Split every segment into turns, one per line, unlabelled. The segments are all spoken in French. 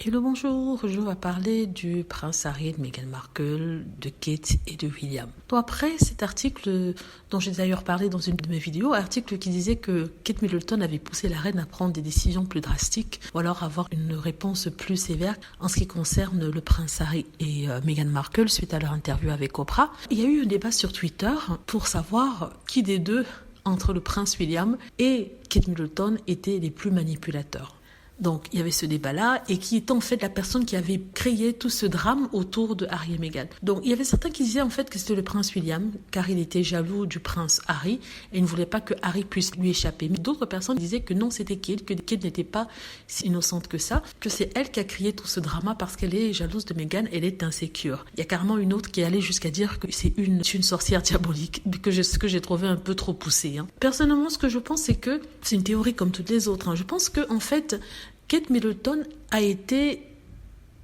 Hello, bonjour, je vais parler du prince Harry et de Meghan Markle, de Kate et de William. Donc après cet article dont j'ai d'ailleurs parlé dans une de mes vidéos, article qui disait que Kate Middleton avait poussé la reine à prendre des décisions plus drastiques ou alors avoir une réponse plus sévère en ce qui concerne le prince Harry et Meghan Markle suite à leur interview avec Oprah. Il y a eu un débat sur Twitter pour savoir qui des deux, entre le prince William et Kate Middleton, étaient les plus manipulateurs. Donc, il y avait ce débat-là, et qui est en fait la personne qui avait créé tout ce drame autour de Harry et Meghan. Donc, il y avait certains qui disaient en fait que c'était le prince William, car il était jaloux du prince Harry, et il ne voulait pas que Harry puisse lui échapper. Mais d'autres personnes disaient que non, c'était Kate, que Kate n'était pas si innocente que ça, que c'est elle qui a créé tout ce drama parce qu'elle est jalouse de Meghan, elle est insécure. Il y a carrément une autre qui est allée jusqu'à dire que c'est une sorcière diabolique, ce que j'ai trouvé un peu trop poussé. Personnellement, ce que je pense, c'est que c'est une théorie comme toutes les autres. Je pense que en fait, Kate Middleton a été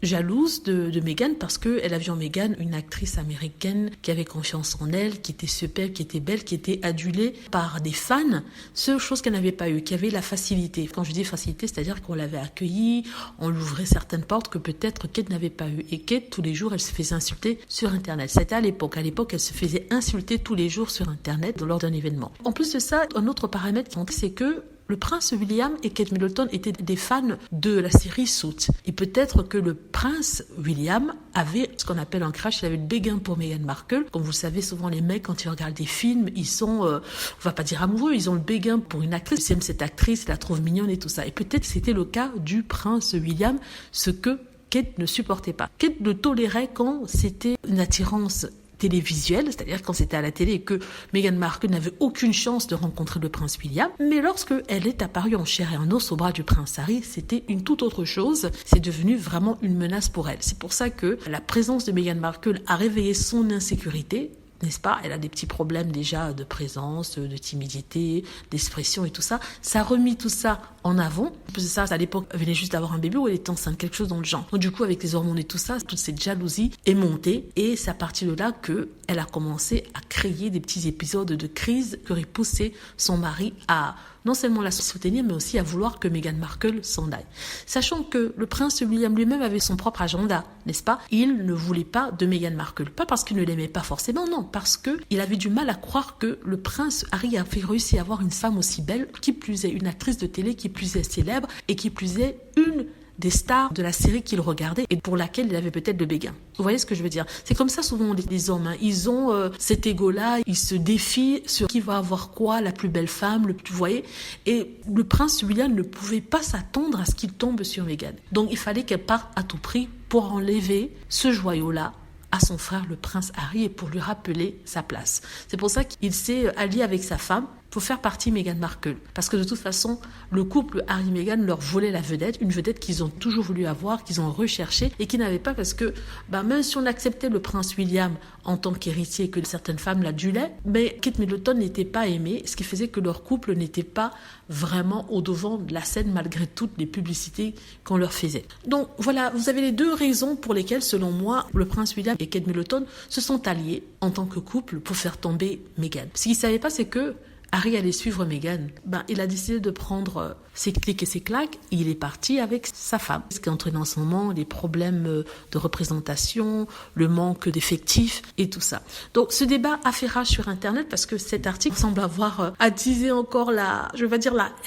jalouse de Meghan parce qu'elle a vu en Meghan une actrice américaine qui avait confiance en elle, qui était superbe, qui était belle, qui était adulée par des fans, seule chose qu'elle n'avait pas eu, qui avait la facilité. Quand je dis facilité, c'est-à-dire qu'on l'avait accueillie, on lui ouvrait certaines portes que peut-être Kate n'avait pas eu. Et Kate, tous les jours, elle se faisait insulter sur Internet. C'était à l'époque. À l'époque, elle se faisait insulter tous les jours sur Internet lors d'un événement. En plus de ça, un autre paramètre, c'est que le prince William et Kate Middleton étaient des fans de la série Suits. Et peut-être que le prince William avait ce qu'on appelle un crush, il avait le béguin pour Meghan Markle. Comme vous le savez, souvent les mecs, quand ils regardent des films, ils sont, on va pas dire amoureux, ils ont le béguin pour une actrice. Ils aiment cette actrice, ils la trouvent mignonne et tout ça. Et peut-être c'était le cas du prince William, ce que Kate ne supportait pas. Kate le tolérait quand c'était une attirance télévisuelle, c'est-à-dire quand c'était à la télé et que Meghan Markle n'avait aucune chance de rencontrer le prince William. Mais lorsque elle est apparue en chair et en os au bras du prince Harry, c'était une toute autre chose. C'est devenu vraiment une menace pour elle. C'est pour ça que la présence de Meghan Markle a réveillé son insécurité. N'est-ce pas? Elle a des petits problèmes déjà de présence, de timidité, d'expression et tout ça. Ça a remis tout ça en avant. En plus de ça, à l'époque, elle venait juste d'avoir un bébé ou elle était enceinte, quelque chose dans le genre. Donc du coup, avec les hormones et tout ça, toute cette jalousie est montée et c'est à partir de là qu'elle a commencé à créer des petits épisodes de crise qui auraient poussé son mari à non seulement la soutenir, mais aussi à vouloir que Meghan Markle s'en aille. Sachant que le prince William lui-même avait son propre agenda, n'est-ce pas? Il ne voulait pas de Meghan Markle. Pas parce qu'il ne l'aimait pas forcément, non, parce qu'il avait du mal à croire que le prince Harry avait réussi à avoir une femme aussi belle, qui plus est une actrice de télé, qui plus est célèbre, et qui plus est une des stars de la série qu'il regardait et pour laquelle il avait peut-être le béguin. Vous voyez ce que je veux dire? C'est comme ça souvent les hommes, ils ont cet égo-là, ils se défient sur qui va avoir quoi, la plus belle femme, vous voyez? Et le prince William ne pouvait pas s'attendre à ce qu'il tombe sur Meghan. Donc il fallait qu'elle parte à tout prix pour enlever ce joyau-là à son frère le prince Harry et pour lui rappeler sa place. C'est pour ça qu'il s'est allié avec sa femme pour faire partie Meghan Markle. Parce que de toute façon, le couple Harry et Meghan leur volait la vedette, une vedette qu'ils ont toujours voulu avoir, qu'ils ont recherchée et qu'ils n'avaient pas parce que même si on acceptait le prince William en tant qu'héritier et que certaines femmes l'adulaient, mais Kate Middleton n'était pas aimée, ce qui faisait que leur couple n'était pas vraiment au devant de la scène malgré toutes les publicités qu'on leur faisait. Donc voilà, vous avez les deux raisons pour lesquelles, selon moi, le prince William et Kate Middleton se sont alliés en tant que couple pour faire tomber Meghan. Ce qu'ils ne savaient pas, c'est que Harry allait suivre Meghan. Il a décidé de prendre ses clics et ses claques. Il est parti avec sa femme. Ce qui a entraîné en ce moment les problèmes de représentation, le manque d'effectifs et tout ça. Donc ce débat a fait rage sur Internet parce que cet article semble avoir attisé encore la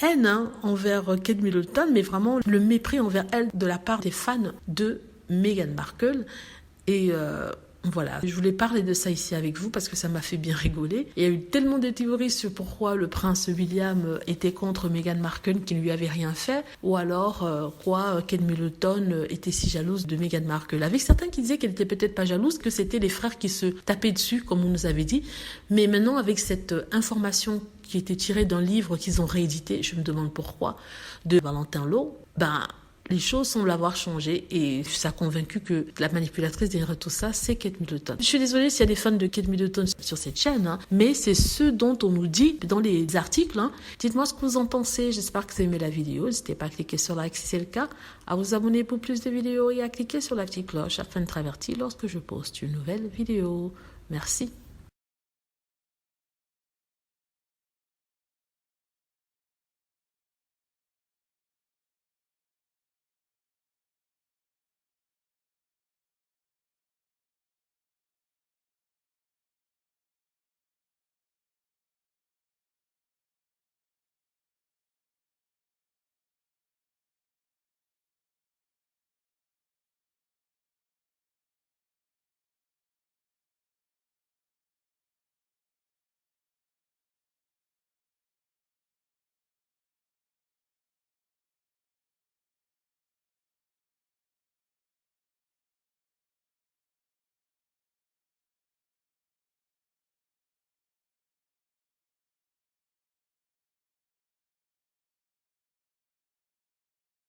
haine envers Kate Middleton, mais vraiment le mépris envers elle de la part des fans de Meghan Markle. Et voilà, je voulais parler de ça ici avec vous parce que ça m'a fait bien rigoler. Il y a eu tellement de théories sur pourquoi le prince William était contre Meghan Markle qui ne lui avait rien fait, ou alors pourquoi Kate Middleton était si jalouse de Meghan Markle. Avec certains qui disaient qu'elle était peut-être pas jalouse, que c'était les frères qui se tapaient dessus, comme on nous avait dit. Mais maintenant, avec cette information qui était tirée d'un livre qu'ils ont réédité, je me demande pourquoi, de Valentin Lowe, les choses semblent avoir changé et ça a convaincu que la manipulatrice derrière tout ça, c'est Kate Middleton. Je suis désolée s'il y a des fans de Kate Middleton sur cette chaîne, mais c'est ce dont on nous dit dans les articles. Dites-moi ce que vous en pensez. J'espère que vous avez aimé la vidéo. N'hésitez pas à cliquer sur like si c'est le cas, à vous abonner pour plus de vidéos et à cliquer sur la petite cloche afin d'être averti lorsque je poste une nouvelle vidéo. Merci.